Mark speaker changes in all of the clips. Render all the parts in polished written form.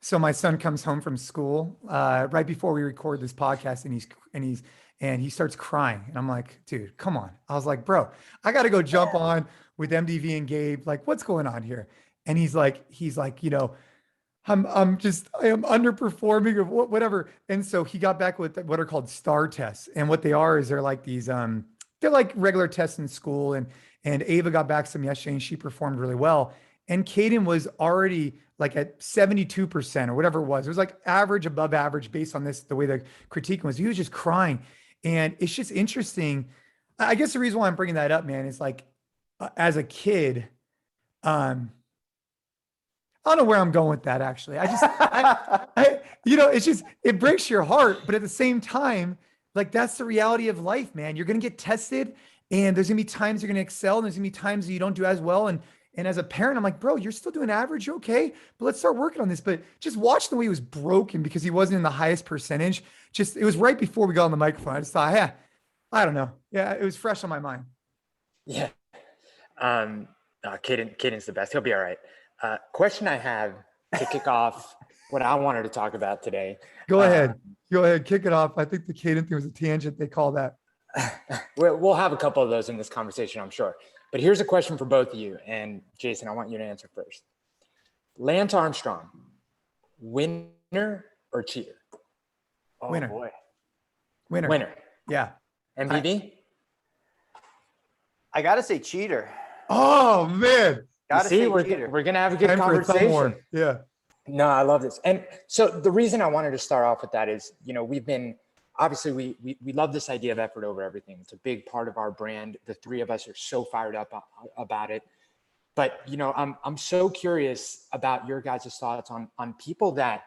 Speaker 1: So my son comes home from school right before we record this podcast, and he starts crying, and I'm like, dude, come on. I was like, bro, I got to go jump on with MDV and Gabe. Like, what's going on here? And he's like, I am underperforming or whatever. And so he got back with what are called STAR tests, and what they are is they're like these they're like regular tests in school, and Ava got back some yesterday, and she performed really well. And Caden was already like at 72% or whatever it was. It was like average, above average based on the way the critique was. He was just crying. And it's just interesting. I guess the reason why I'm bringing that up, man, is like as a kid, I don't know where I'm going with that. Actually, it's just, it breaks your heart, but at the same time, like that's the reality of life, man. You're going to get tested, and there's gonna be times you're going to excel, and there's gonna be times that you don't do as well. And as a parent, I'm like, bro, you're still doing average. You're okay, but let's start working on this. But just watch the way he was broken because he wasn't in the highest percentage. It was right before we got on the microphone. I just thought, yeah, I don't know. Yeah, it was fresh on my mind.
Speaker 2: Yeah. Caden's the best. He'll be all right. Question I have to kick off what I wanted to talk about today.
Speaker 1: Go ahead. Kick it off. I think the Caden thing was a tangent. They call that.
Speaker 2: We'll have a couple of those in this conversation, I'm sure. But here's a question for both of you. And Jason, I want you to answer first. Lance Armstrong, winner or cheater?
Speaker 1: Oh, winner.
Speaker 2: Boy.
Speaker 1: Winner. Yeah.
Speaker 2: MDV?
Speaker 3: I got to say cheater.
Speaker 1: Oh, man.
Speaker 2: We're going to have a good conversation.
Speaker 1: Yeah.
Speaker 2: No, I love this. And so the reason I wanted to start off with that is, we've been, obviously we love this idea of effort over everything. It's a big part of our brand. The three of us are so fired up about it. But, I'm so curious about your guys' thoughts on people that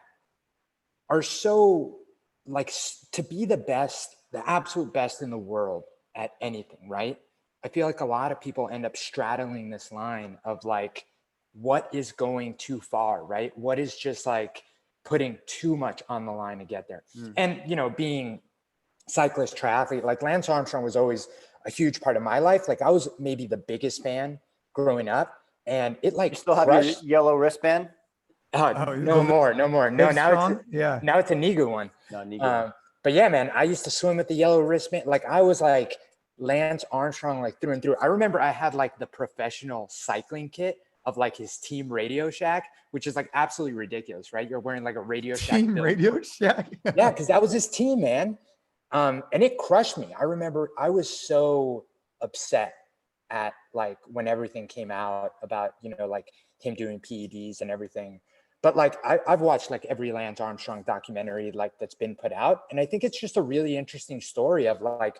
Speaker 2: are so like to be the best, the absolute best in the world at anything, right? I feel like a lot of people end up straddling this line of like, what is going too far, right? What is just like putting too much on the line to get there? And, being cyclist, triathlete, like Lance Armstrong was always a huge part of my life. Like I was maybe the biggest fan growing up, and it like
Speaker 3: you still have your yellow wristband?
Speaker 2: No more. No, now it's a Nigu one.
Speaker 3: No, Nigu.
Speaker 2: But yeah, man, I used to swim with the yellow wristband. Like I was like Lance Armstrong, like through and through. I remember I had like the professional cycling kit of like his Team Radio Shack, which is like absolutely ridiculous, right? You're wearing like a Radio Shack.
Speaker 1: Team Radio Shack.
Speaker 2: Yeah, because that was his team, man. And it crushed me. I remember I was so upset at like when everything came out about, like him doing PEDs and everything. But like I've watched like every Lance Armstrong documentary like that's been put out. And I think it's just a really interesting story of like,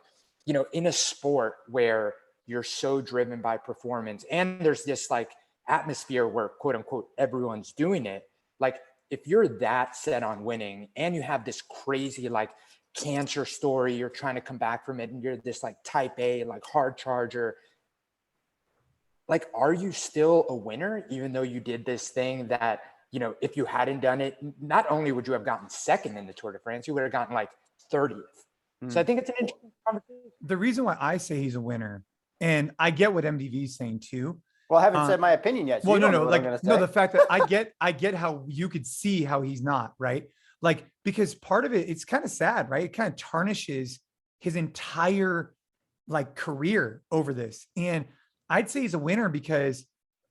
Speaker 2: in a sport where you're so driven by performance and there's this like atmosphere where quote unquote everyone's doing it. Like if you're that set on winning and you have this crazy like cancer story, you're trying to come back from it, and you're this like type A, like hard charger, like, are you still a winner even though you did this thing that, if you hadn't done it, not only would you have gotten second in the Tour de France, you would have gotten like 30th. So I think it's an interesting conversation.
Speaker 1: The reason why I say he's a winner, and I get what MDV is saying too.
Speaker 3: Well, I haven't said my opinion yet. So
Speaker 1: the fact that I get how you could see how he's not, right? Like, because part of it, it's kind of sad, right? It kind of tarnishes his entire like career over this. And I'd say he's a winner because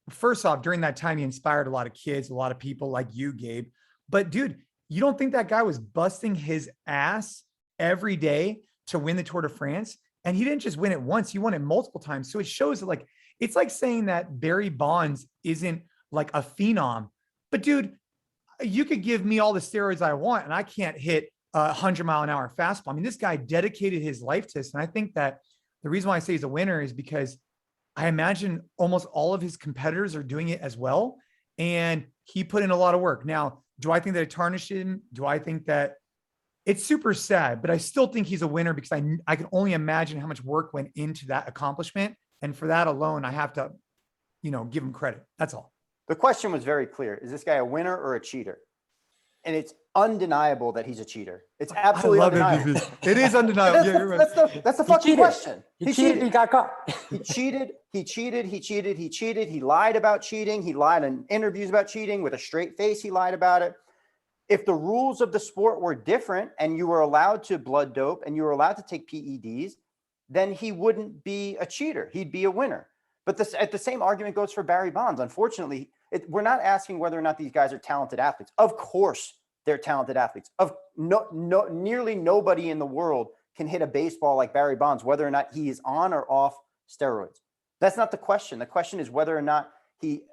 Speaker 1: first off, during that time, he inspired a lot of kids, a lot of people like you, Gabe. But dude, you don't think that guy was busting his ass every day to win the Tour de France? And he didn't just win it once, he won it multiple times. So it shows that like, it's like saying that Barry Bonds isn't like a phenom, but dude, you could give me all the steroids I want and I can't hit 100-mile-an-hour fastball. I mean, this guy dedicated his life to this. And I think that the reason why I say he's a winner is because I imagine almost all of his competitors are doing it as well. And he put in a lot of work. Now, do I think that it tarnished him? Do I think that it's super sad, but I still think he's a winner because I can only imagine how much work went into that accomplishment. And for that alone, I have to, give him credit. That's all.
Speaker 3: The question was very clear. Is this guy a winner or a cheater? And it's undeniable that he's a cheater. It's absolutely undeniable.
Speaker 1: It is undeniable.
Speaker 3: Yeah, you're right. That's the fucking question.
Speaker 2: He cheated. He got caught.
Speaker 3: He cheated. He lied about cheating. He lied in interviews about cheating with a straight face. He lied about it. if the rules of the sport were different and you were allowed to blood dope and you were allowed to take PEDs, then he wouldn't be a cheater. He'd be a winner. But the same argument goes for Barry Bonds. Unfortunately, we're not asking whether or not these guys are talented athletes. Of course, they're talented athletes. Nearly nobody in the world can hit a baseball like Barry Bonds, whether or not he is on or off steroids. That's not the question. The question is whether or not he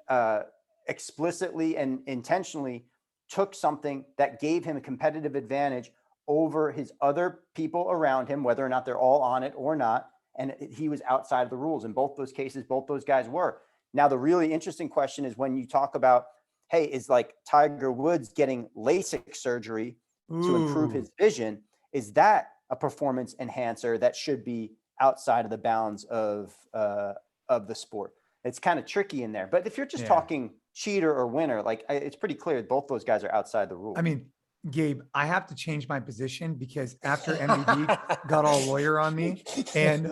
Speaker 3: explicitly and intentionally took something that gave him a competitive advantage over his other people around him, whether or not they're all on it or not. And he was outside of the rules. In both those cases, both those guys were. Now, the really interesting question is when you talk about, hey, is like Tiger Woods getting LASIK surgery to improve his vision? Is that a performance enhancer that should be outside of the bounds of the sport? It's kind of tricky in there. But if you're just talking cheater or winner, like it's pretty clear both those guys are outside the rules.
Speaker 1: I mean, Gabe, I have to change my position because after MDV got all lawyer on me, and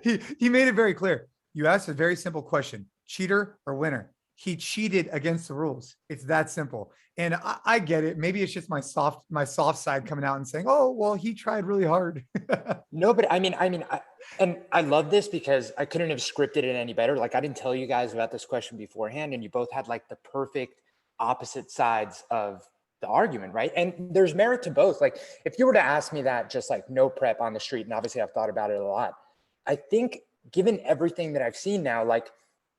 Speaker 1: he made it very clear. You asked a very simple question: cheater or winner? He cheated against the rules. It's that simple. And I get it. Maybe it's just my soft side coming out and saying, "Oh, well, he tried really hard."
Speaker 2: No, but I love this because I couldn't have scripted it any better. Like I didn't tell you guys about this question beforehand, and you both had like the perfect opposite sides of the argument, right? And there's merit to both. Like if you were to ask me that just like no prep on the street, and obviously I've thought about it a lot, I think given everything that I've seen now, like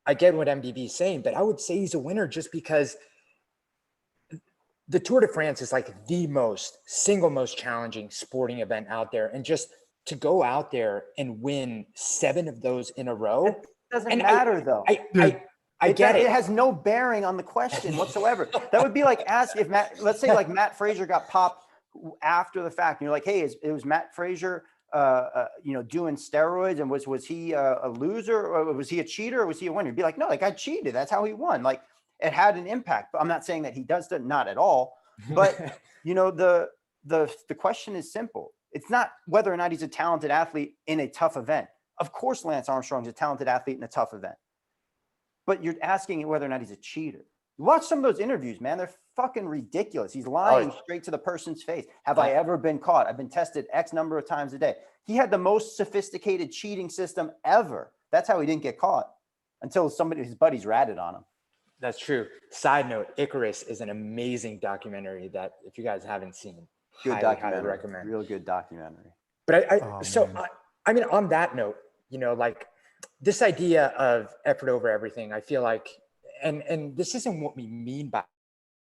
Speaker 2: I get what MDV is saying, but I would say he's a winner just because the Tour de France is like the single most challenging sporting event out there. And just to go out there and win 7 of those in a row.
Speaker 3: It doesn't matter though.
Speaker 2: I get it.
Speaker 3: It has no bearing on the question whatsoever. That would be like ask if let's say like Matt Frazier got popped after the fact. And you're like, hey, it was Matt Frazier, doing steroids, and was he a loser, or was he a cheater, or was he a winner? You'd be like, no, that guy cheated. That's how he won. Like it had an impact. But I'm not saying that he does that, not at all. But the question is simple. It's not whether or not he's a talented athlete in a tough event. Of course, Lance Armstrong is a talented athlete in a tough event. But you're asking whether or not he's a cheater. Watch some of those interviews, man. They're fucking ridiculous. He's lying straight to the person's face. Have I ever been caught? I've been tested X number of times a day. He had the most sophisticated cheating system ever. That's how he didn't get caught until his buddies ratted on him.
Speaker 2: That's true. Side note, Icarus is an amazing documentary that if you guys haven't seen, highly recommend.
Speaker 3: Real good documentary.
Speaker 2: But I mean, on that note, like this idea of effort over everything, I feel like, and this isn't what we mean by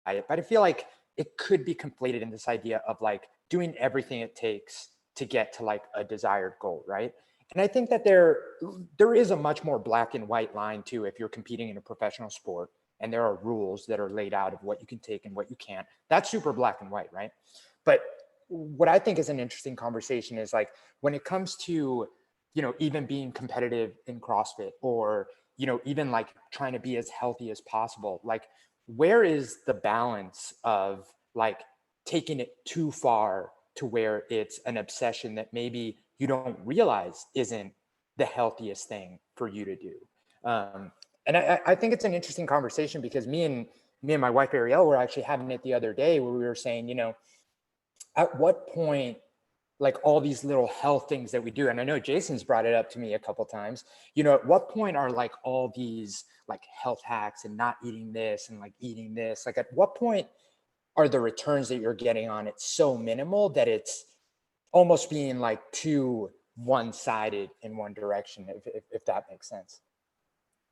Speaker 2: it, but I feel like it could be conflated in this idea of like doing everything it takes to get to like a desired goal, right? And I think that there is a much more black and white line too, if you're competing in a professional sport and there are rules that are laid out of what you can take and what you can't. That's super black and white, right? But what I think is an interesting conversation is like when it comes to, even being competitive in CrossFit or, even like trying to be as healthy as possible, like where is the balance of like taking it too far to where it's an obsession that maybe you don't realize isn't the healthiest thing for you to do? And I think it's an interesting conversation because me and my wife, Ariel, were actually having it the other day where we were saying, at what point, like all these little health things that we do, and I know Jason's brought it up to me a couple of times, at what point are like all these like health hacks and not eating this and like eating this, like at what point are the returns that you're getting on it so minimal that it's almost being like too one-sided in one direction, if that makes sense?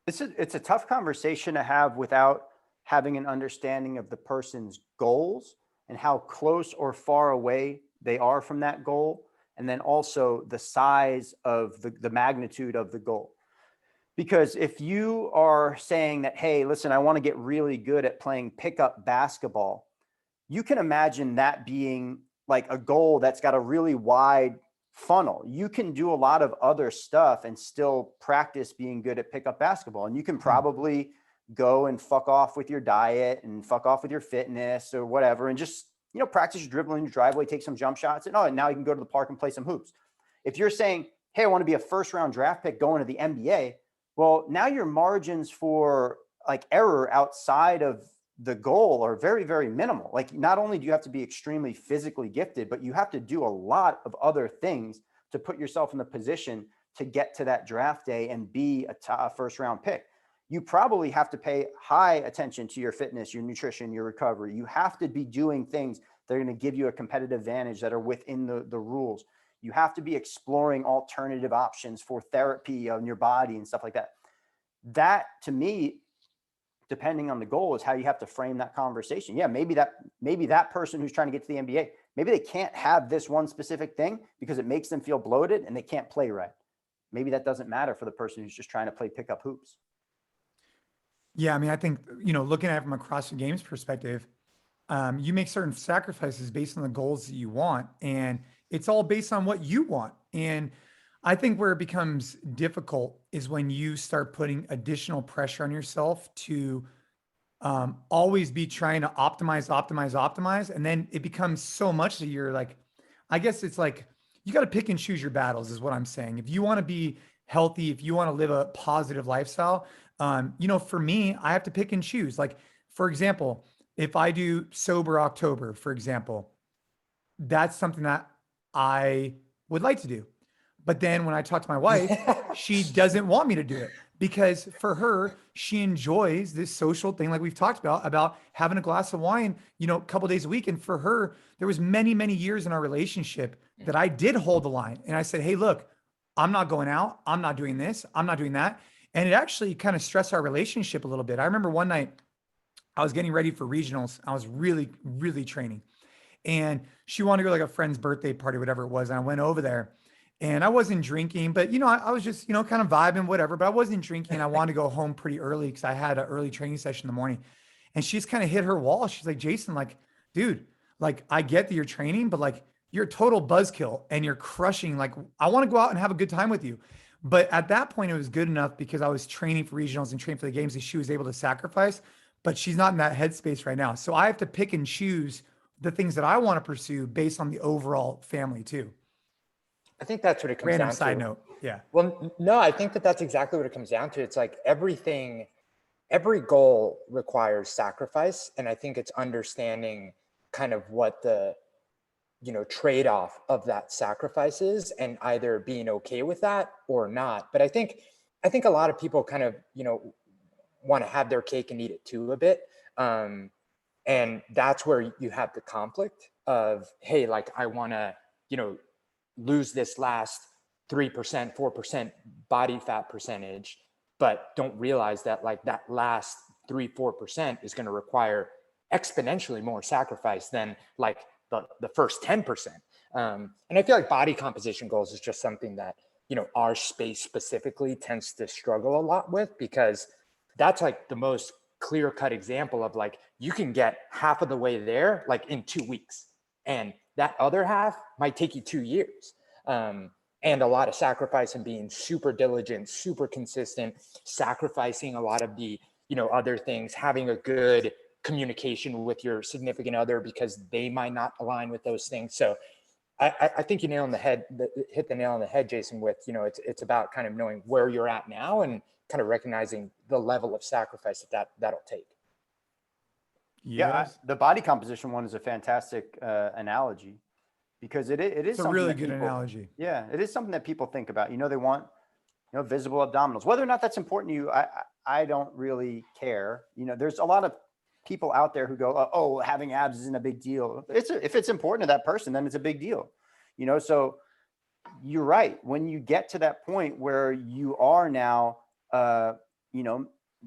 Speaker 3: It's a tough conversation to have without having an understanding of the person's goals and how close or far away they are from that goal. And then also the size of the magnitude of the goal. Because if you are saying that, hey, listen, I want to get really good at playing pickup basketball, you can imagine that being like a goal that's got a really wide funnel. You can do a lot of other stuff and still practice being good at pickup basketball. And you can probably go and fuck off with your diet and fuck off with your fitness or whatever, and just, practice your dribbling in your driveway, take some jump shots, and now you can go to the park and play some hoops. If you're saying, hey, I want to be a first-round draft pick going to the NBA, well, now your margins for like error outside of the goal are very, very minimal. Like, not only do you have to be extremely physically gifted, but you have to do a lot of other things to put yourself in the position to get to that draft day and be a first round pick. You probably have to pay high attention to your fitness, your nutrition, your recovery. You have to be doing things that are going to give you a competitive advantage that are within the rules. You have to be exploring alternative options for therapy on your body and stuff like that. That, to me, depending on the goal, is how you have to frame that conversation. Yeah, maybe that person who's trying to get to the NBA, maybe they can't have this one specific thing because it makes them feel bloated and they can't play right. Maybe that doesn't matter for the person who's just trying to play pickup hoops.
Speaker 1: Yeah, I mean, I think, looking at it from a CrossFit Games perspective, you make certain sacrifices based on the goals that you want, and it's all based on what you want. And I think where it becomes difficult is when you start putting additional pressure on yourself to always be trying to optimize. And then it becomes so much that you're like, I guess it's like, you got to pick and choose your battles is what I'm saying. If you want to be healthy, if you want to live a positive lifestyle, for me, I have to pick and choose. Like, for example, if I do sober October, for example, that's something that I would like to do. But then when I talk to my wife, she doesn't want me to do it because for her, she enjoys this social thing like we've talked about having a glass of wine, a couple days a week. And for her, there was many, many years in our relationship that I did hold the line. And I said, hey, look, I'm not going out. I'm not doing this. I'm not doing that. And it actually kind of stressed our relationship a little bit. I remember one night I was getting ready for regionals. I was really, really training. And she wanted to go like a friend's birthday party, whatever it was. And I went over there and I wasn't drinking, but I was just, kind of vibing, whatever, but I wasn't drinking. I wanted to go home pretty early because I had an early training session in the morning. And she's kind of hit her wall. She's like, Jason, like, dude, like, I get that you're training, but like, you're a total buzzkill and you're crushing. Like, I want to go out and have a good time with you. But at that point, it was good enough because I was training for regionals and training for the games and she was able to sacrifice, but she's not in that headspace right now. So I have to pick and choose the things that I want to pursue based on the overall family too.
Speaker 2: I think that's what it comes
Speaker 1: Random
Speaker 2: down
Speaker 1: side
Speaker 2: to.
Speaker 1: note. Yeah.
Speaker 2: Well, no, I think that's exactly what it comes down to. It's like every goal requires sacrifice. And I think it's understanding kind of what the, trade-off of that sacrifice is and either being okay with that or not. But I think a lot of people kind of, want to have their cake and eat it too a bit. And that's where you have the conflict of, hey, like, I want to, lose this last 3%, 4% body fat percentage, but don't realize that like that last 3-4% is going to require exponentially more sacrifice than like the first 10%. And I feel like body composition goals is just something that, our space specifically tends to struggle a lot with, because that's like the most clear-cut example of like, you can get half of the way there like in 2 weeks, and that other half might take you 2 years. And a lot of sacrifice and being super diligent, super consistent, sacrificing a lot of the, other things, having a good communication with your significant other because they might not align with those things. So I think you hit the nail on the head, Jason, with, it's about kind of knowing where you're at now and kind of recognizing the level of sacrifice that'll take.
Speaker 1: Yes.
Speaker 3: The body composition one is a fantastic analogy, because it is
Speaker 1: a really good analogy.
Speaker 3: Yeah, it is something that people think about. They want, visible abdominals. Whether or not that's important to you, I don't really care. There's a lot of people out there who go, oh, having abs isn't a big deal. If it's important to that person, then it's a big deal. So you're right. When you get to that point where you are now,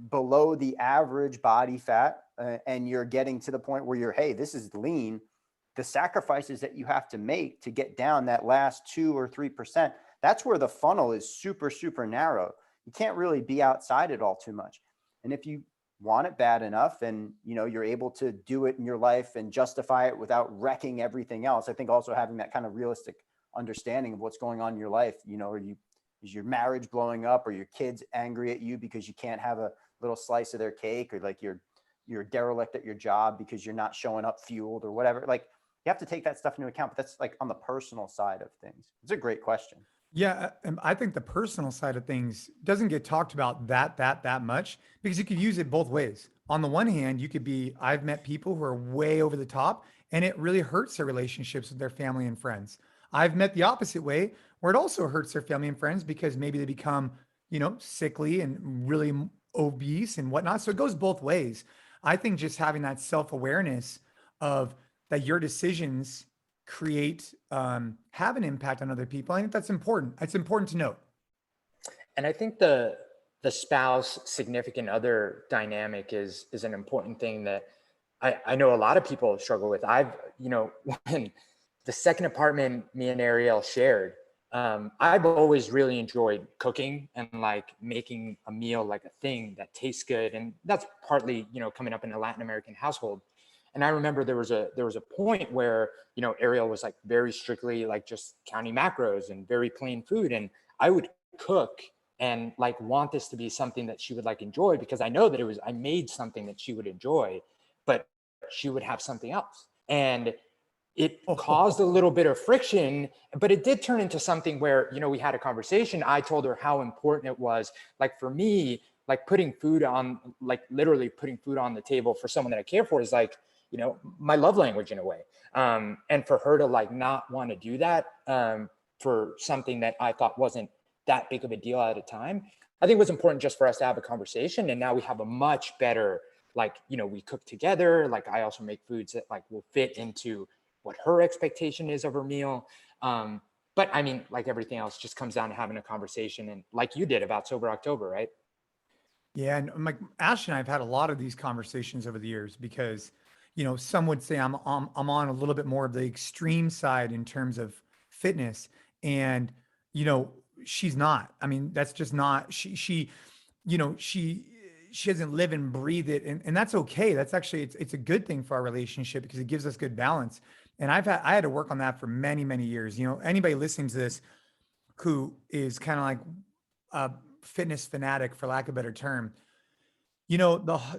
Speaker 3: below the average body fat, and you're getting to the point where you're, hey, this is lean, the sacrifices that you have to make to get down that last 2 or 3%, that's where the funnel is super, super narrow. You can't really be outside it all too much. And if you want it bad enough and, you're able to do it in your life and justify it without wrecking everything else, I think also having that kind of realistic understanding of what's going on in your life, is your marriage blowing up, or your kids angry at you because you can't have a little slice of their cake, or like you're derelict at your job because you're not showing up fueled or whatever. Like, you have to take that stuff into account, but that's like on the personal side of things. It's a great question.
Speaker 1: Yeah. And I think the personal side of things doesn't get talked about that much, because you could use it both ways. on the one hand, I've met people who are way over the top and it really hurts their relationships with their family and friends. I've met the opposite way where it also hurts their family and friends because maybe they become, sickly and really obese and whatnot. So it goes both ways. I think just having that self-awareness of that your decisions have an impact on other people. I think that's important. It's important to note.
Speaker 2: And I think the spouse significant other dynamic is an important thing that I know a lot of people struggle with. When the second apartment me and Ariel shared, I've always really enjoyed cooking and like making a meal like a thing that tastes good. And that's partly, coming up in a Latin American household. And I remember there was a point where, Ariel was like very strictly like just counting macros and very plain food. And I would cook and like want this to be something that she would like enjoy, because I know that I made something that she would enjoy, but she would have something else. And it caused a little bit of friction, but it did turn into something where, we had a conversation. I told her how important it was, like for me, like literally putting food on the table for someone that I care for is like, my love language in a way. And for her to like not want to do that for something that I thought wasn't that big of a deal at a time, I think it was important just for us to have a conversation. And now we have a much better, like, we cook together. Like I also make foods that like will fit into what her expectation is of her meal. But I mean, like everything else just comes down to having a conversation, and like you did about Sober October, right?
Speaker 1: Yeah. And like Ash and I have had a lot of these conversations over the years because, some would say I'm on a little bit more of the extreme side in terms of fitness. And, she's not. I mean, that's just not, she doesn't live and breathe it. And that's okay. That's actually, it's a good thing for our relationship because it gives us good balance. And I had to work on that for many, many years. Anybody listening to this who is kind of like a fitness fanatic, for lack of a better term,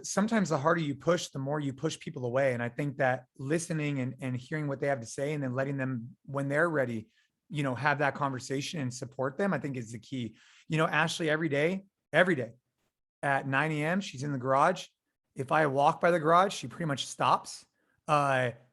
Speaker 1: sometimes the harder you push, the more you push people away. And I think that listening and hearing what they have to say and then letting them, when they're ready, have that conversation and support them, I think is the key. Ashley, every day at 9 a.m., she's in the garage. If I walk by the garage, she pretty much stops.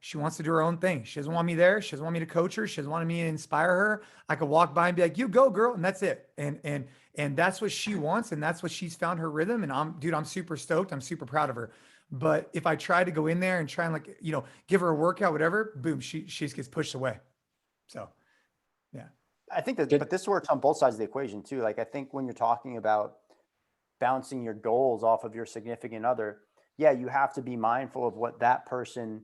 Speaker 1: She wants to do her own thing. She doesn't want me there. She doesn't want me to coach her. She doesn't want me to inspire her. I could walk by and be like, you go, girl. And that's it. And that's what she wants. And that's what she's found her rhythm. And I'm super stoked. I'm super proud of her. But if I try to go in there and try and like, give her a workout, whatever, boom, she just gets pushed away. So, yeah.
Speaker 3: I think that, but this works on both sides of the equation too. Like, I think when you're talking about bouncing your goals off of your significant other, yeah, you have to be mindful of what that person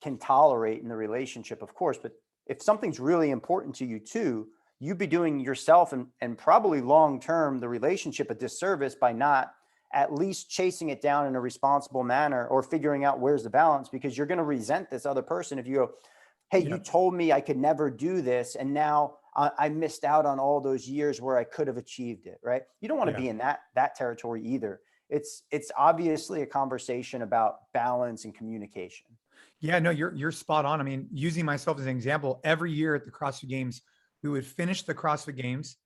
Speaker 3: can tolerate in the relationship, of course. But if something's really important to you too, you'd be doing yourself and probably long-term the relationship a disservice by not at least chasing it down in a responsible manner or figuring out where's the balance, because you're going to resent this other person if you go, hey, you told me I could never do this, and now I missed out on all those years where I could have achieved it, right? You don't want to be in that territory either. It's obviously a conversation about balance and communication.
Speaker 1: Yeah, no, you're spot on. I mean, using myself as an example, every year at the CrossFit Games, we would finish the CrossFit Games,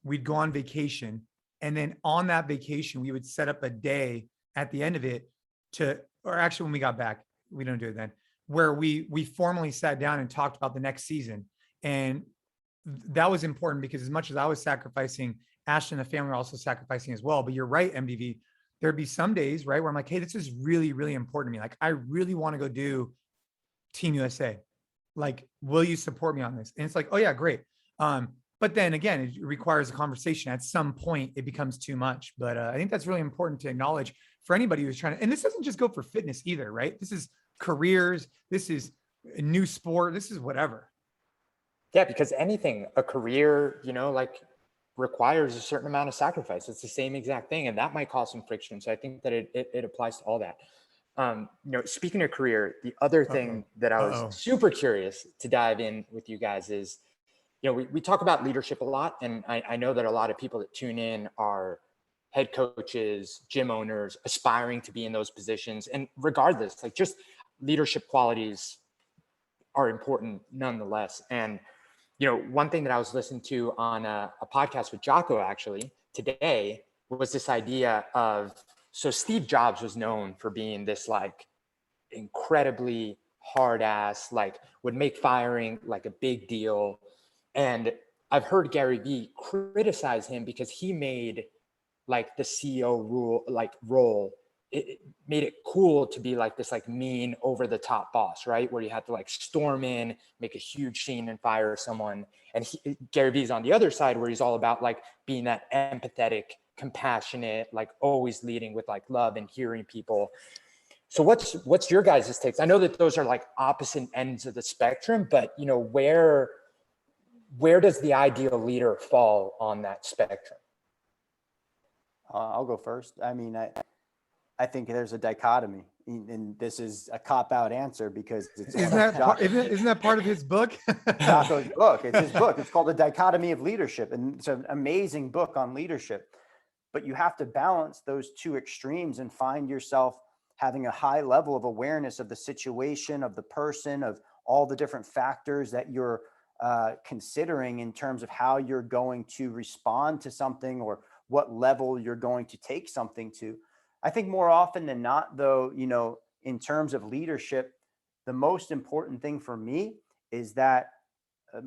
Speaker 1: we'd go on vacation, and then on that vacation, we would set up a day at the end of it or actually when we got back, we don't do it then, where we formally sat down and talked about the next season. And that was important because as much as I was sacrificing, Ashton and the family were also sacrificing as well. But you're right, MDV. There'd be some days, right, where I'm like, hey, this is really, really important to me. Like, I really want to go do Team USA. Like, will you support me on this? And it's like, oh yeah, great. But then again, it requires a conversation. At some point, it becomes too much. But I think that's really important to acknowledge for anybody who's trying to, and this doesn't just go for fitness either, right? This is careers. This is a new sport. This is whatever.
Speaker 2: Yeah, because anything, a career, like requires a certain amount of sacrifice. It's the same exact thing. And that might cause some friction. So I think that it applies to all that. Speaking of career, the other thing that I was super curious to dive in with you guys is, we talk about leadership a lot. And I know that a lot of people that tune in are head coaches, gym owners, aspiring to be in those positions. And regardless, like just leadership qualities are important nonetheless. And one thing that I was listening to on a podcast with Jocko actually today was this idea of So Steve Jobs was known for being this like incredibly hard ass, like would make firing like a big deal. And I've heard Gary Vee criticize him because he made like the CEO role. It made it cool to be like this like mean over the top boss, right? Where you have to like storm in, make a huge scene and fire someone. And Gary Vee's on the other side where he's all about like being that empathetic, compassionate, like always leading with like love and hearing people. So what's your guys' takes? I know that those are like opposite ends of the spectrum, but you know, where does the ideal leader fall on that spectrum?
Speaker 3: I'll go first. I mean, I think there's a dichotomy, and this is a cop-out answer because it's
Speaker 1: isn't that part of his book?
Speaker 3: Jocko's book. It's his book. It's called The Dichotomy of Leadership, and it's an amazing book on leadership. But you have to balance those two extremes and find yourself having a high level of awareness of the situation, of the person, of all the different factors that you're considering in terms of how you're going to respond to something or what level you're going to take something to. I think more often than not, though, you know, in terms of leadership, the most important thing for me is that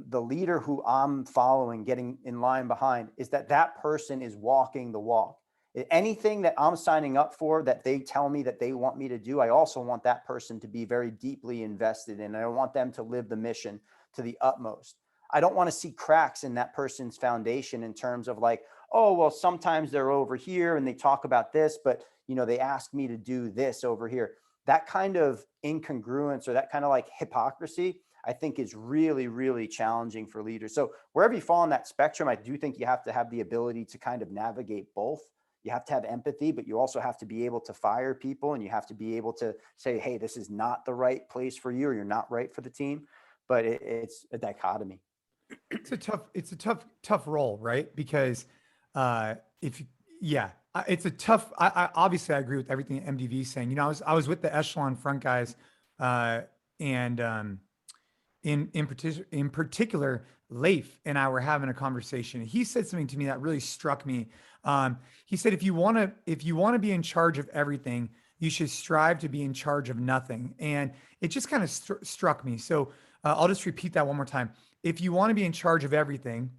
Speaker 3: the leader who I'm following, getting in line behind, is that person is walking the walk. Anything that I'm signing up for that they tell me that they want me to do, I also want that person to be very deeply invested in. I want them to live the mission to the utmost. I don't want to see cracks in that person's foundation in terms of like, oh, well, sometimes they're over here and they talk about this, but you know, they asked me to do this over here. That kind of incongruence or that kind of like hypocrisy, I think is really, really challenging for leaders. So wherever you fall on that spectrum, I do think you have to have the ability to kind of navigate both. You have to have empathy, but you also have to be able to fire people, and you have to be able to say, hey, this is not the right place for you, or you're not right for the team. But it's a dichotomy.
Speaker 1: It's a tough role, right? Because it's a tough, I obviously I agree with everything MDV is saying. You know, I was with the Echelon Front guys, and in particular, Leif and I were having a conversation. He said something to me that really struck me. He said, if you want to be in charge of everything, you should strive to be in charge of nothing. And it just kind of struck me. So I'll just repeat that one more time. If you want to be in charge of everything,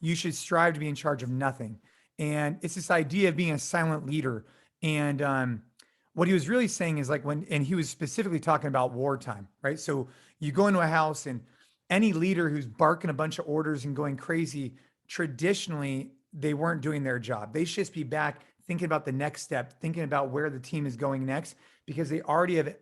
Speaker 1: you should strive to be in charge of nothing. And it's this idea of being a silent leader. And what he was really saying is like and he was specifically talking about wartime, right? So you go into a house and any leader who's barking a bunch of orders and going crazy, traditionally, they weren't doing their job. They should just be back thinking about the next step, thinking about where the team is going next, because they already have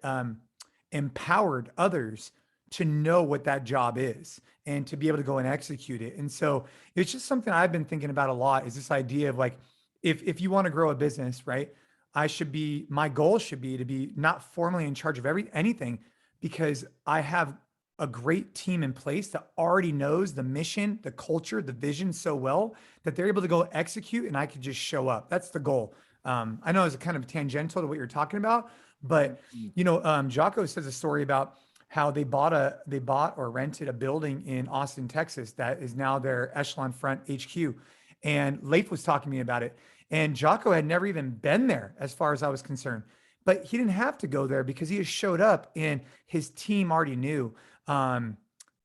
Speaker 1: empowered others to know what that job is and to be able to go and execute it. And so it's just something I've been thinking about a lot, is this idea of like, if you want to grow a business, right? My goal should be to be not formally in charge of anything, because I have a great team in place that already knows the mission, the culture, the vision so well that they're able to go execute and I can just show up. That's the goal. I know it's kind of tangential to what you're talking about, but you know, Jocko says a story about how they bought or rented a building in Austin, Texas, that is now their Echelon Front HQ. And Leif was talking to me about it. And Jocko had never even been there as far as I was concerned, but he didn't have to go there because he just showed up and his team already knew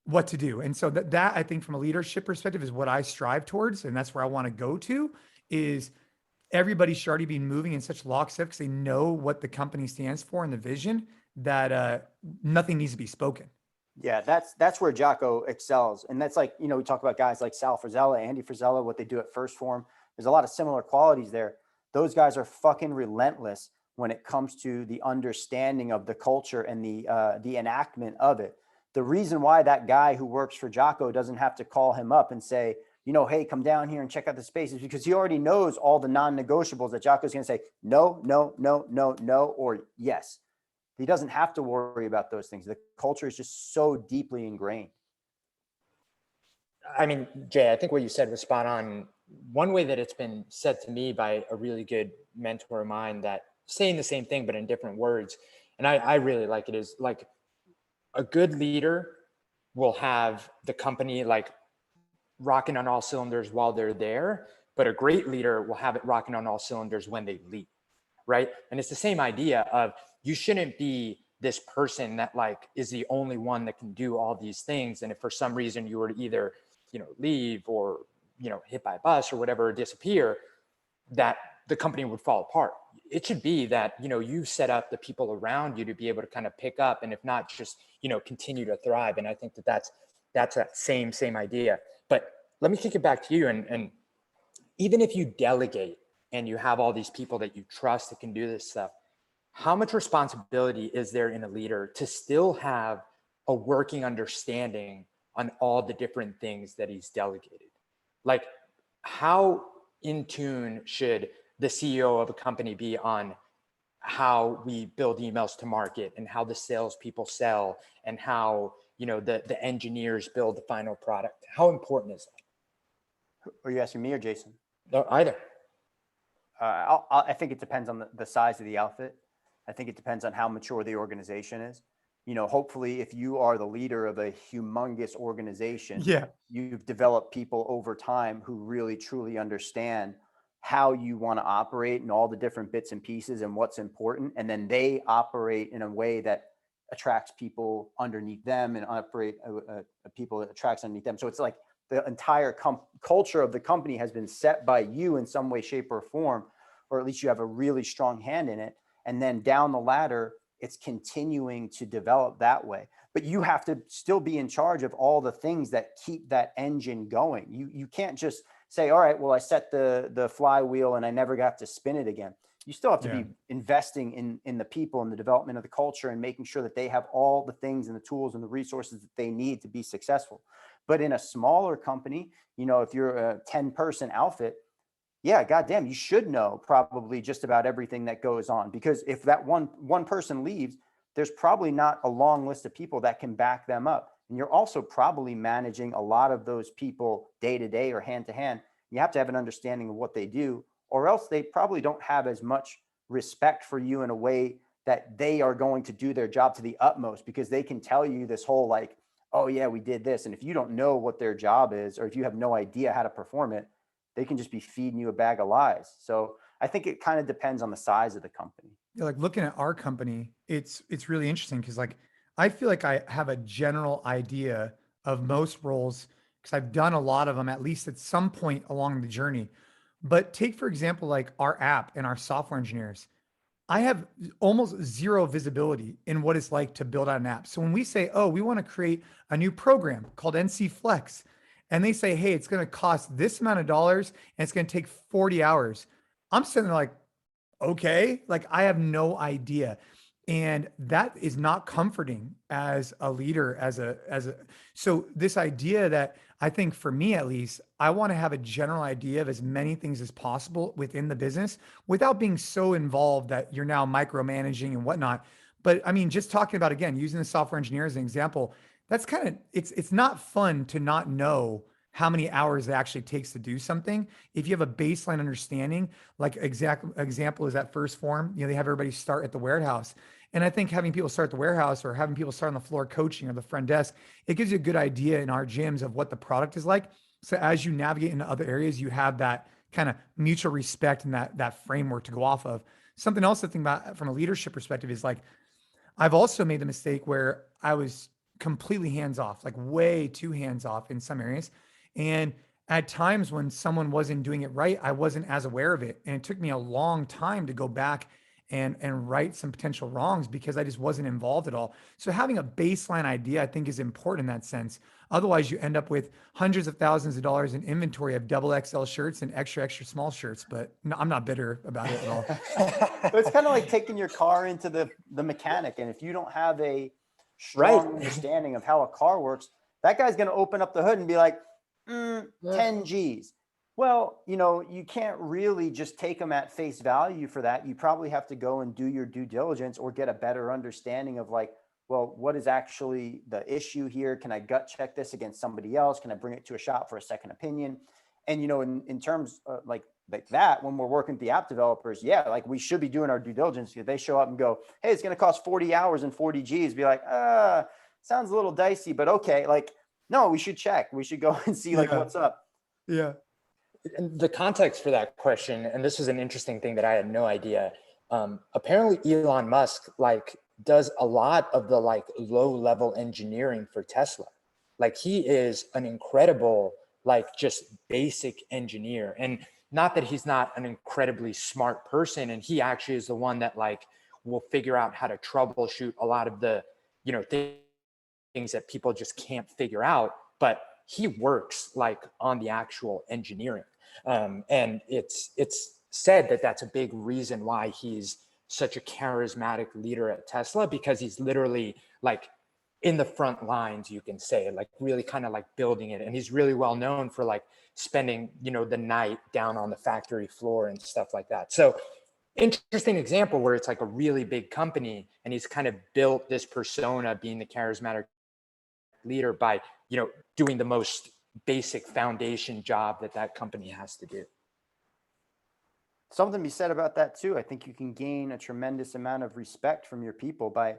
Speaker 1: what to do. And so that I think from a leadership perspective is what I strive towards. And that's where I want to go to, is everybody should already be moving in such lockstep because they know what the company stands for and the vision, that nothing needs to be spoken.
Speaker 3: Yeah, that's where Jocko excels. And that's like, you know, we talk about guys like Sal Frizella, Andy Frizella, what they do at First Form. There's a lot of similar qualities there. Those guys are fucking relentless when it comes to the understanding of the culture and the enactment of it. The reason why that guy who works for Jocko doesn't have to call him up and say, you know, hey, come down here and check out the space, is because he already knows all the non-negotiables that Jocko's going to say, no, no, no, no, no, or yes. He doesn't have to worry about those things. The culture is just so deeply ingrained.
Speaker 2: I mean, Jay, I think what you said was spot on. One way that it's been said to me by a really good mentor of mine, that saying the same thing, but in different words, and I really like it, is like a good leader will have the company like rocking on all cylinders while they're there, but a great leader will have it rocking on all cylinders when they leave. right? And it's the same idea of you shouldn't be this person that like is the only one that can do all these things. And if for some reason you were to either, leave or, hit by a bus or whatever, or disappear, that the company would fall apart. It should be that, you set up the people around you to be able to kind of pick up, and if not, just, continue to thrive. And I think that's that same idea. But let me kick it back to you. And even if you delegate and you have all these people that you trust that can do this stuff, how much responsibility is there in a leader to still have a working understanding on all the different things that he's delegated? Like, how in tune should the CEO of a company be on how we build emails to market, and how the salespeople sell, and how, the engineers build the final product? How important is that?
Speaker 3: Are you asking me or Jason?
Speaker 2: No, either.
Speaker 3: I think it depends on the size of the outfit. I think it depends on how mature the organization is. Hopefully if you are the leader of a humongous organization, you've developed people over time who really truly understand how you want to operate and all the different bits and pieces and what's important. And then they operate in a way that attracts people underneath them, and operate people that attracts underneath them. So it's like the entire culture of the company has been set by you in some way, shape, or form, or at least you have a really strong hand in it. And then down the ladder, it's continuing to develop that way. But you have to still be in charge of all the things that keep that engine going. You can't just say, all right, well, I set the flywheel and I never got to spin it again. You still have to be investing in the people and the development of the culture, and making sure that they have all the things and the tools and the resources that they need to be successful. But in a smaller company, if you're a 10-person outfit, yeah, goddamn, you should know probably just about everything that goes on, because if that one person leaves, there's probably not a long list of people that can back them up. And you're also probably managing a lot of those people day to day or hand to hand. You have to have an understanding of what they do, or else they probably don't have as much respect for you in a way that they are going to do their job to the utmost, because they can tell you this whole like, oh yeah, we did this. And if you don't know what their job is, or if you have no idea how to perform it, they can just be feeding you a bag of lies. So I think it kind of depends on the size of the company.
Speaker 1: Like looking at our company, it's really interesting because like I feel like I have a general idea of most roles because I've done a lot of them at least at some point along the journey. But take for example like our app and our software engineers. I have almost zero visibility in what it's like to build out an app. So when we say, oh, we want to create a new program called NC Flex, and they say, hey, it's going to cost this amount of dollars and it's going to take 40 hours. I'm sitting there like, okay, like I have no idea. And that is not comforting as a leader, so this idea that I think for me, at least, I want to have a general idea of as many things as possible within the business without being so involved that you're now micromanaging and whatnot. But I mean, just talking about, again, using the software engineer as an example, that's kind of, it's not fun to not know how many hours it actually takes to do something. If you have a baseline understanding, like example is that first form, they have everybody start at the warehouse. And I think having people start at the warehouse or having people start on the floor coaching or the front desk, it gives you a good idea in our gyms of what the product is like. So as you navigate into other areas, you have that kind of mutual respect and that framework to go off of. Something else to think about from a leadership perspective is like, I've also made the mistake where I was completely hands off, like way too hands off in some areas. And at times when someone wasn't doing it right, I wasn't as aware of it. And it took me a long time to go back and right some potential wrongs because I just wasn't involved at all. So having a baseline idea, I think, is important in that sense. Otherwise, you end up with hundreds of thousands of dollars in inventory of double XL shirts and extra small shirts. But no, I'm not bitter about it at all.
Speaker 3: But it's kind of like taking your car into the mechanic. And if you don't have a strong understanding of how a car works, that guy's going to open up the hood and be like, 10 G's. Well, you can't really just take them at face value for that. You probably have to go and do your due diligence or get a better understanding of like, well, what is actually the issue here? Can I gut check this against somebody else? Can I bring it to a shop for a second opinion? And, in terms of like that, when we're working with the app developers, like we should be doing our due diligence. If they show up and go, hey, it's going to cost 40 hours and 40 G's, be like, sounds a little dicey, but okay. Like, no, we should check. We should go and see like what's up.
Speaker 1: Yeah.
Speaker 2: And the context for that question, and this is an interesting thing that I had no idea. Apparently Elon Musk like does a lot of the like low level engineering for Tesla. Like he is an incredible, like just basic engineer. And not that he's not an incredibly smart person. And he actually is the one that like will figure out how to troubleshoot a lot of the, you know, things that people just can't figure out. But he works like on the actual engineering. And it's said that that's a big reason why he's such a charismatic leader at Tesla, because he's literally like in the front lines, you can say, like really kind of like building it. And he's really well known for like spending, you know, the night down on the factory floor and stuff like that. So interesting example where it's like a really big company and he's kind of built this persona being the charismatic leader by, you know, doing the most basic foundation job that company has to do.
Speaker 3: Something to be said about that too. I think you can gain a tremendous amount of respect from your people by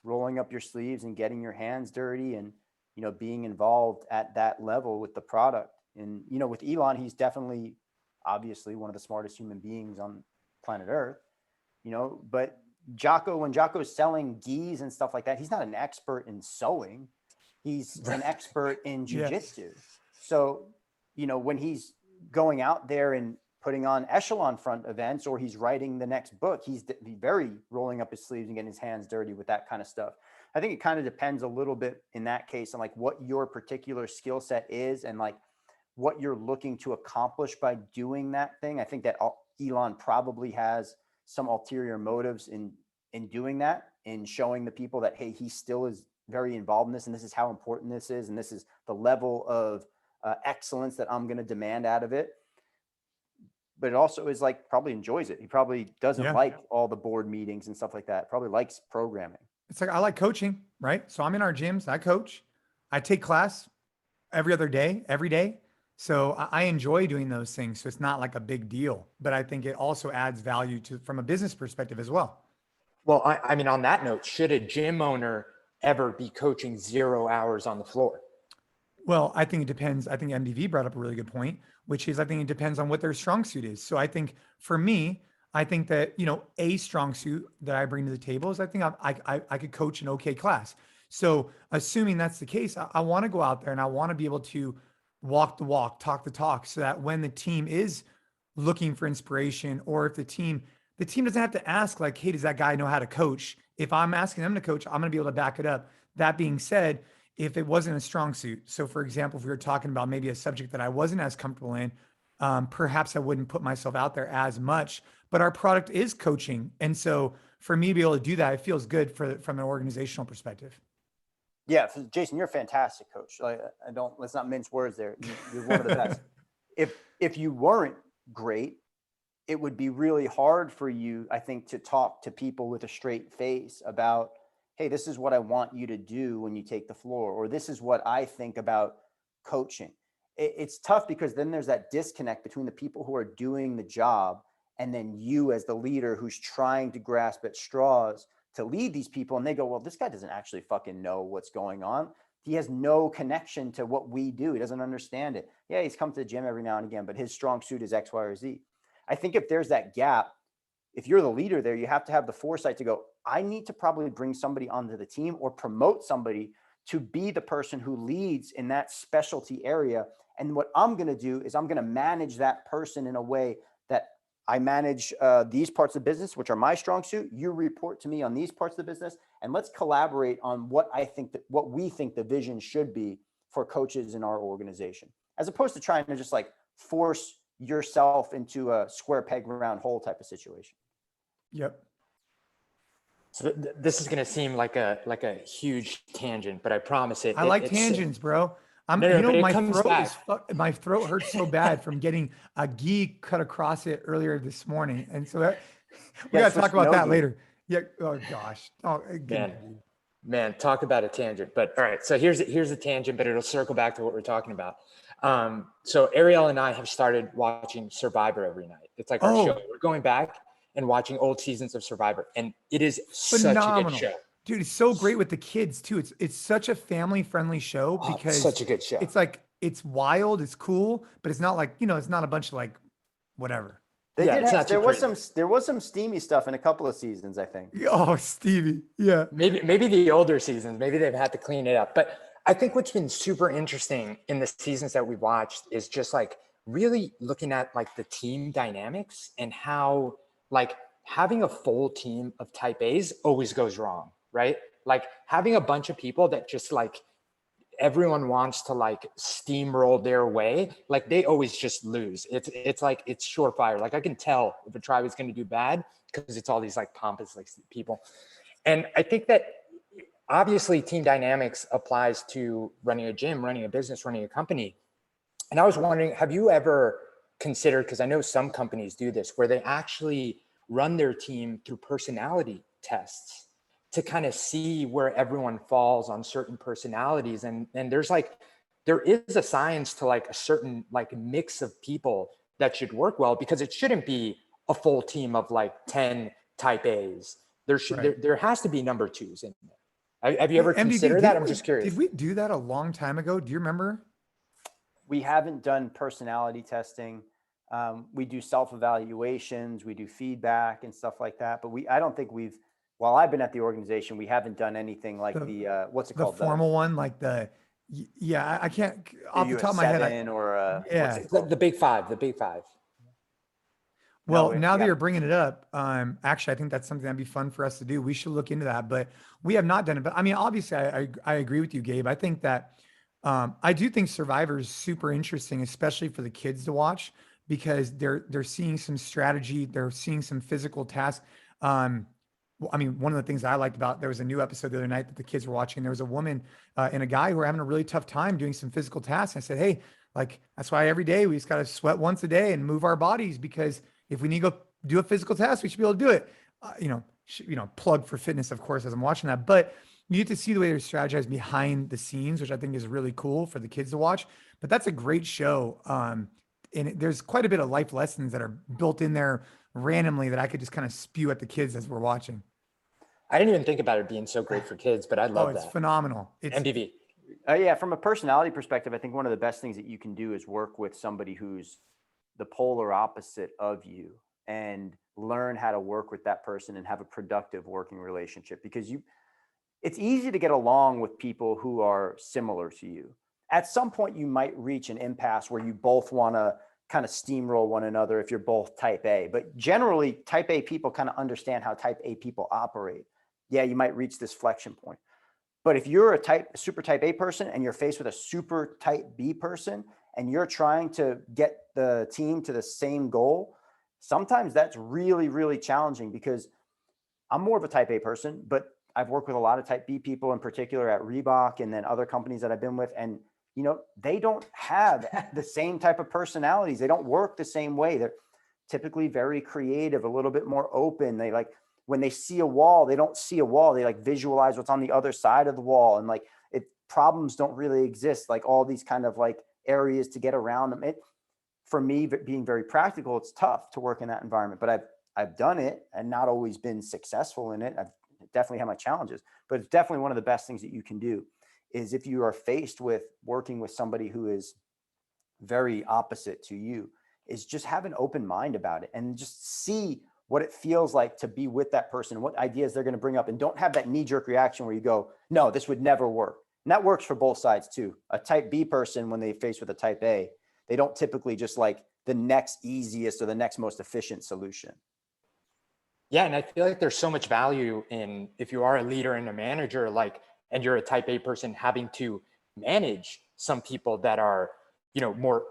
Speaker 3: rolling up your sleeves and getting your hands dirty and, you know, being involved at that level with the product. And, you know, with Elon, he's definitely obviously one of the smartest human beings on planet Earth, you know, but when Jocko's selling gis and stuff like that, he's not an expert in sewing. He's an expert in jujitsu. Yeah. So, you know, when he's going out there and putting on echelon front events, or he's writing the next book, he's very rolling up his sleeves and getting his hands dirty with that kind of stuff. I think it kind of depends a little bit in that case on like what your particular skill set is and like what you're looking to accomplish by doing that thing. I think that Elon probably has some ulterior motives in doing that, in showing the people that, hey, he still is very involved in this, and this is how important this is, and this is the level of excellence that I'm going to demand out of it. But it also is like probably enjoys it. He probably doesn't like all the board meetings and stuff like that. Probably likes programming.
Speaker 1: It's like, I like coaching, right? So I'm in our gyms, I coach, I take class every day. So I enjoy doing those things. So it's not like a big deal, but I think it also adds value from a business perspective as well.
Speaker 2: Well, I mean, on that note, should a gym owner ever be coaching 0 hours on the floor?
Speaker 1: Well, I think it depends. I think MDV brought up a really good point, which is I think it depends on what their strong suit is. So I think for me, I think that, you know, a strong suit that I bring to the table is I think I could coach an okay class. So assuming that's the case, I want to go out there and I want to be able to walk the walk, talk the talk, so that when the team is looking for inspiration, or if the team doesn't have to ask like, hey, does that guy know how to coach? If I'm asking them to coach, I'm going to be able to back it up. That being said, if it wasn't a strong suit, so for example, if we were talking about maybe a subject that I wasn't as comfortable in, perhaps I wouldn't put myself out there as much, but our product is coaching. And so for me to be able to do that, it feels good from an organizational perspective.
Speaker 3: Yeah. Jason, you're a fantastic coach. Let's not mince words there. You're one of the best. If you weren't great, it would be really hard for you, I think, to talk to people with a straight face about, hey, this is what I want you to do when you take the floor, or this is what I think about coaching. It's tough because then there's that disconnect between the people who are doing the job and then you as the leader who's trying to grasp at straws to lead these people. And they go, well, this guy doesn't actually fucking know what's going on. He has no connection to what we do. He doesn't understand it. Yeah, he's come to the gym every now and again, but his strong suit is X, Y, or Z. I think if there's that gap, if you're the leader there, you have to have the foresight to go, I need to probably bring somebody onto the team or promote somebody to be the person who leads in that specialty area. And what I'm going to do is I'm going to manage that person in a way that I manage these parts of the business, which are my strong suit. You report to me on these parts of the business, and let's collaborate on what we think the vision should be for coaches in our organization, as opposed to trying to just like force yourself into a square peg round hole type of situation.
Speaker 1: Yep.
Speaker 2: So this is going to seem like a huge tangent, but I promise it.
Speaker 1: I like tangents, bro. My throat hurts so bad from getting a gi cut across it earlier this morning. And so we got to talk about that later. Yeah. Oh gosh. Oh,
Speaker 2: man, talk about a tangent. But all right. So here's a tangent, but it'll circle back to what we're talking about. So Ariel and I have started watching Survivor every night. It's like our show. We're going back and watching old seasons of Survivor, and it is phenomenal. Such a good show.
Speaker 1: Dude, it's so great with the kids too. It's such a family friendly show because
Speaker 2: it's such a good show.
Speaker 1: It's like, it's wild, it's cool, but it's not like, you know, it's not a bunch of like whatever.
Speaker 3: They
Speaker 2: Yeah,
Speaker 3: did
Speaker 2: it's
Speaker 3: have,
Speaker 2: not too
Speaker 3: there was some steamy stuff in a couple of seasons, I think.
Speaker 1: Oh, Stevie. Yeah.
Speaker 2: Maybe the older seasons, maybe they've had to clean it up. But I think what's been super interesting in the seasons that we watched is just like really looking at like the team dynamics and how like having a full team of type A's always goes wrong, right? Like having a bunch of people that just like everyone wants to like steamroll their way, like they always just lose. It's like it's surefire. Like I can tell if a tribe is going to do bad because it's all these like pompous like people. And I think that obviously team dynamics applies to running a gym, running a business, running a company. And I was wondering, have you ever considered, because I know some companies do this, where they actually run their team through personality tests to kind of see where everyone falls on certain personalities. And there is a science to like a certain like mix of people that should work well, because it shouldn't be a full team of like 10 type A's. There has to be number twos in there. Have you ever considered that? I'm just curious.
Speaker 1: Did we do that a long time ago? Do you remember?
Speaker 3: We haven't done personality testing. We do self-evaluations, we do feedback and stuff like that. But I don't think while I've been at the organization, we haven't done anything like what's it called?
Speaker 1: The formal one, like I can't off the top of my head.
Speaker 2: The big five.
Speaker 1: Well, now that you're bringing it up, actually, I think that's something that'd be fun for us to do. We should look into that, but we have not done it. But I mean, obviously, I agree with you, Gabe. I think that I do think Survivor is super interesting, especially for the kids to watch, because they're seeing some strategy, they're seeing some physical tasks. I mean, one of the things that I liked about, there was a new episode the other night that the kids were watching. There was a woman and a guy who were having a really tough time doing some physical tasks. I said, hey, like, that's why every day we just got to sweat once a day and move our bodies, because if we need to go do a physical task, we should be able to do it. Plug for fitness, of course, as I'm watching that, but you get to see the way they're strategized behind the scenes, which I think is really cool for the kids to watch. But that's a great show. And there's quite a bit of life lessons that are built in there randomly that I could just kind of spew at the kids as we're watching.
Speaker 2: I didn't even think about it being so great for kids, but I love that.
Speaker 1: It's phenomenal. It's
Speaker 2: MDV.
Speaker 3: Yeah, from a personality perspective, I think one of the best things that you can do is work with somebody who's the polar opposite of you and learn how to work with that person and have a productive working relationship, because it's easy to get along with people who are similar to you. At some point, you might reach an impasse where you both want to kind of steamroll one another if you're both type A. But generally, type A people kind of understand how type A people operate. Yeah, you might reach this flexion point. But if you're a super type A person and you're faced with a super type B person and you're trying to get the team to the same goal, sometimes that's really, really challenging, because I'm more of a type A person, but I've worked with a lot of type B people, in particular at Reebok and then other companies that I've been with. And, they don't have the same type of personalities. They don't work the same way. They're typically very creative, a little bit more open. They like, when they see a wall, they don't see a wall. They like visualize what's on the other side of the wall. And like problems don't really exist. Like all these kind of like areas to get around them. For me, being very practical, it's tough to work in that environment, but I've done it and not always been successful in it. I've definitely had my challenges, but it's definitely one of the best things that you can do is if you are faced with working with somebody who is very opposite to you, is just have an open mind about it and just see what it feels like to be with that person, what ideas they're going to bring up, and don't have that knee-jerk reaction where you go, no, this would never work. And that works for both sides too. A type B person, when they face with a type A, they don't typically just like the next easiest or the next most efficient solution.
Speaker 2: Yeah. And I feel like there's so much value in, if you are a leader and a manager, like, and you're a type A person, having to manage some people that are, more,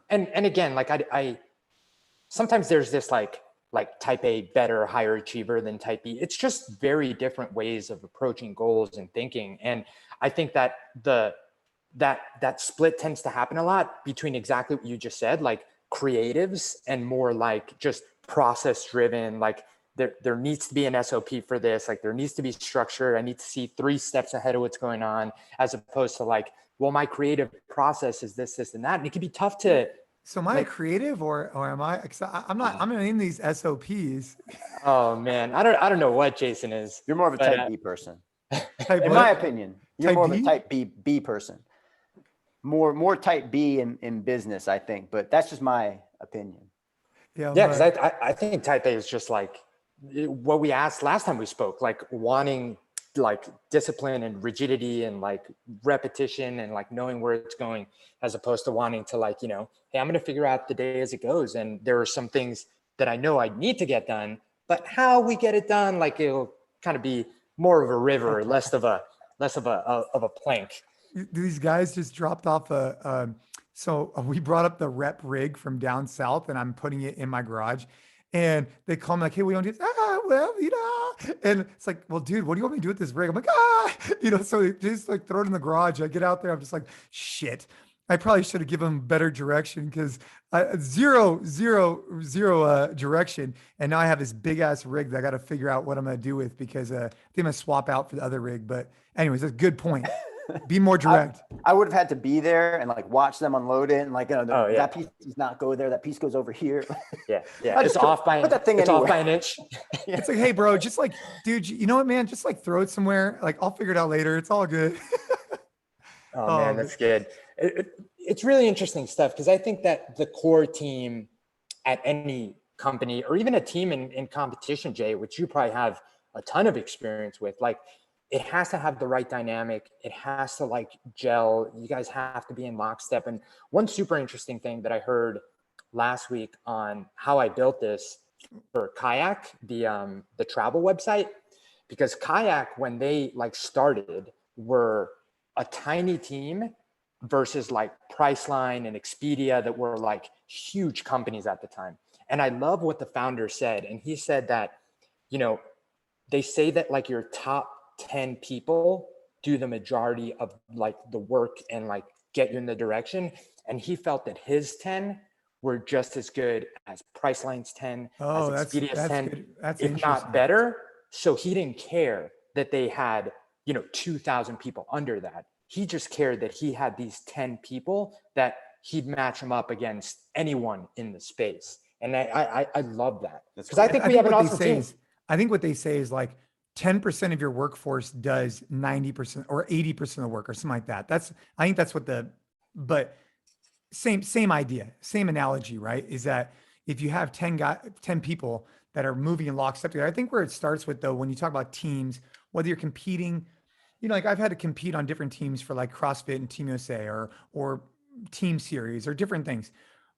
Speaker 2: and again, like I sometimes there's this like type A better, higher achiever than type B. It's just very different ways of approaching goals and thinking. And I think that that split tends to happen a lot between exactly what you just said, like creatives and more like just process driven, like there needs to be an SOP for this. Like there needs to be structure. I need to see 3 steps ahead of what's going on, as opposed to like, well, my creative process is this, and that. And it can be tough to.
Speaker 1: So am I a creative or am I, I'm not, I'm in these SOPs.
Speaker 2: Oh man. I don't know what Jason is.
Speaker 3: You're more of a type B person.
Speaker 1: In
Speaker 3: my opinion, you're more of a type B person. More type B in business, I think, but that's just my opinion.
Speaker 1: Yeah.
Speaker 2: Yeah, because I think type A is just like what we asked last time we spoke, like wanting like discipline and rigidity and like repetition and like knowing where it's going, as opposed to wanting to like, hey, I'm going to figure out the day as it goes. And there are some things that I know I need to get done, but how we get it done, like it'll kind of be more of a river, less of a plank.
Speaker 1: These guys just dropped off so we brought up the rep rig from down south and I'm putting it in my garage and they call me like, hey, we don't do this. And it's like, well, dude, what do you want me to do with this rig? I'm like, so they just like throw it in the garage. I get out there. I'm just like, shit, I probably should have given them better direction because zero direction. And now I have this big ass rig that I got to figure out what I'm going to do with because I think I'm going to swap out for the other rig. But anyways, that's a good point. Be more direct.
Speaker 3: I would have had to be there and like watch them unload it and like, that piece does not go there. That piece goes over here.
Speaker 2: Yeah. It's off by an inch.
Speaker 1: It's like, hey, bro, just like, dude, you know what, man? Just like throw it somewhere. Like, I'll figure it out later. It's all good.
Speaker 2: Oh man, that's good. It's really interesting stuff because I think that the core team at any company or even a team in competition, Jay, which you probably have a ton of experience with, like it has to have the right dynamic. It has to like gel. You guys have to be in lockstep. And one super interesting thing that I heard last week on how I built this for Kayak, the travel website, because Kayak, when they like started, were a tiny team versus like Priceline and Expedia that were like huge companies at the time. And I love what the founder said. And he said that, they say that like your top 10 people do the majority of like the work and like get you in the direction. And he felt that his 10 were just as good as Priceline's 10, as Expedia's 10,
Speaker 1: good. That's
Speaker 2: if not better. So he didn't care that they had, 2,000 people under that. He just cared that he had these 10 people that he'd match them up against anyone in the space. And I love that. Because I think we have an awesome team.
Speaker 1: I think what they say is like 10% of your workforce does 90% or 80% of the work or something like that. I think that's what but same idea, same analogy, right? Is that if you have 10 people that are moving in lockstep together, I think where it starts with though, when you talk about teams, whether you're competing, like I've had to compete on different teams for like CrossFit and Team USA or team series or different things.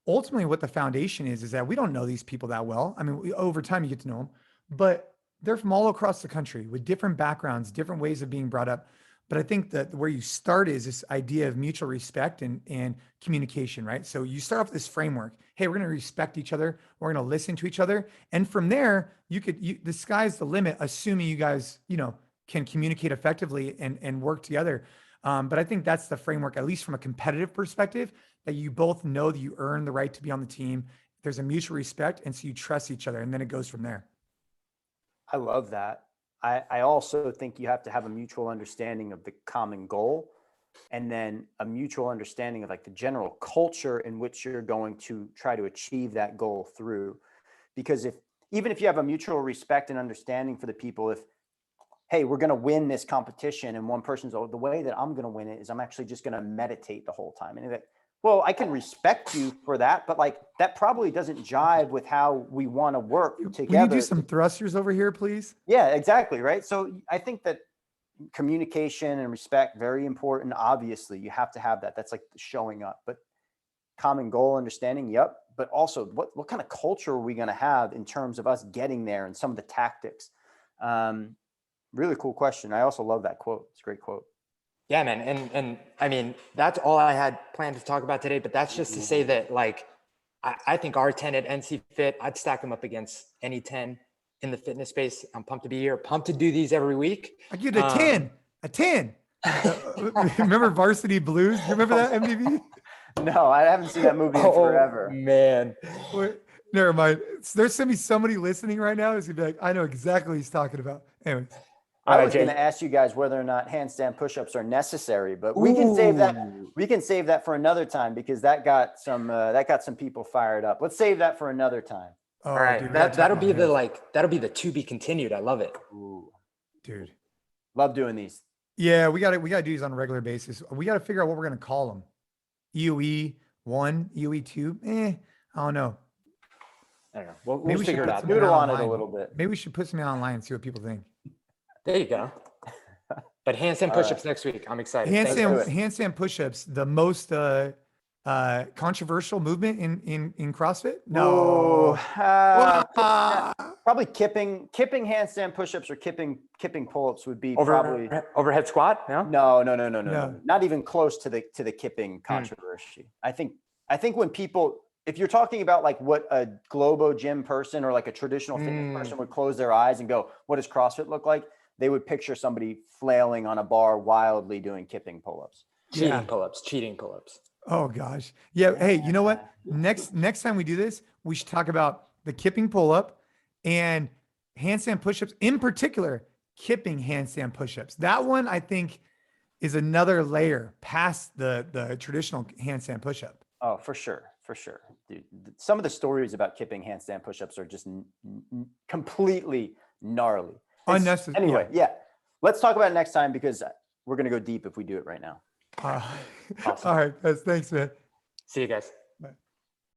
Speaker 1: Ultimately, what the foundation is that we don't know these people that well. I mean, over time you get to know them, but they're from all across the country with different backgrounds, different ways of being brought up. But I think that where you start is this idea of mutual respect and communication, right? So you start off with this framework. Hey, we're going to respect each other. We're going to listen to each other. And from there, the sky's the limit, assuming you guys, can communicate effectively and work together. But I think that's the framework, at least from a competitive perspective, that you both know that you earn the right to be on the team. There's a mutual respect. And so you trust each other and then it goes from there.
Speaker 3: I love that. I also think you have to have a mutual understanding of the common goal and then a mutual understanding of like the general culture in which you're going to try to achieve that goal through. Because even if you have a mutual respect and understanding for the people, hey, we're going to win this competition and one person's, the way that I'm going to win it is I'm actually just going to meditate the whole time. And well, I can respect you for that, but like that probably doesn't jive with how we want to work together.
Speaker 1: Can you do some thrusters over here, please?
Speaker 3: Yeah, exactly. Right. So I think that communication and respect, very important. Obviously, you have to have that. That's like showing up, but common goal, understanding. Yep. But also what kind of culture are we going to have in terms of us getting there and some of the tactics? Really cool question. I also love that quote. It's a great quote.
Speaker 2: Yeah, man. And I mean, that's all I had planned to talk about today, but that's just to say that like, I think our 10 at NCFIT, I'd stack them up against any 10 in the fitness space. I'm pumped to be here, pumped to do these every week.
Speaker 1: I give it a 10. Remember Varsity Blues? You remember that MDV?
Speaker 3: No, I haven't seen that movie in forever.
Speaker 2: Man.
Speaker 1: Wait, never mind. There's going to be somebody listening right now who's going to be like, I know exactly what he's talking about. Anyways.
Speaker 3: I was going to ask you guys whether or not handstand push-ups are necessary, but we can save that. We can save that for another time because that got some people fired up. Let's save that for another time.
Speaker 2: Oh, all right, dude, that'll be the to be continued. I love it.
Speaker 3: Ooh.
Speaker 1: Dude,
Speaker 3: love doing these.
Speaker 1: Yeah, we got to do these on a regular basis. We got to figure out what we're going to call them. EOE 1, EOE 2. I don't know.
Speaker 2: I don't know. We'll
Speaker 1: Maybe we should
Speaker 2: figure it
Speaker 1: put
Speaker 2: out.
Speaker 1: something
Speaker 3: Noodle on it a
Speaker 1: online.
Speaker 3: little bit.
Speaker 1: Maybe we should put something online and see what people think.
Speaker 2: There you go. But handstand push-ups next week. I'm excited. Thanks,
Speaker 3: do
Speaker 2: guys.
Speaker 3: it.
Speaker 1: Handstand push-ups, the most controversial movement in CrossFit? No.
Speaker 3: Ooh,
Speaker 1: Ah.
Speaker 3: probably kipping handstand push-ups or kipping pull-ups would be probably
Speaker 2: Overhead squat? No?
Speaker 3: no. Not even close to the kipping controversy. I think when people, if you're talking about like what a Globo gym person or like a traditional fitness person would close their eyes and go, what does CrossFit look like? They would picture somebody flailing on a bar wildly doing kipping pull-ups.
Speaker 2: Cheating pull-ups.
Speaker 1: Oh gosh. Yeah. Hey, you know what? Next time we do this, we should talk about the kipping pull-up and handstand push-ups, in particular, kipping handstand push-ups. That one I think is another layer past the traditional handstand push-up.
Speaker 3: Oh, for sure. Dude, some of the stories about kipping handstand push-ups are just completely gnarly.
Speaker 1: Unnecessary.
Speaker 3: Anyway, yeah. Let's talk about it next time because we're going to go deep if we do it right now.
Speaker 2: Awesome.
Speaker 1: All right, guys. Thanks, man.
Speaker 2: See you guys.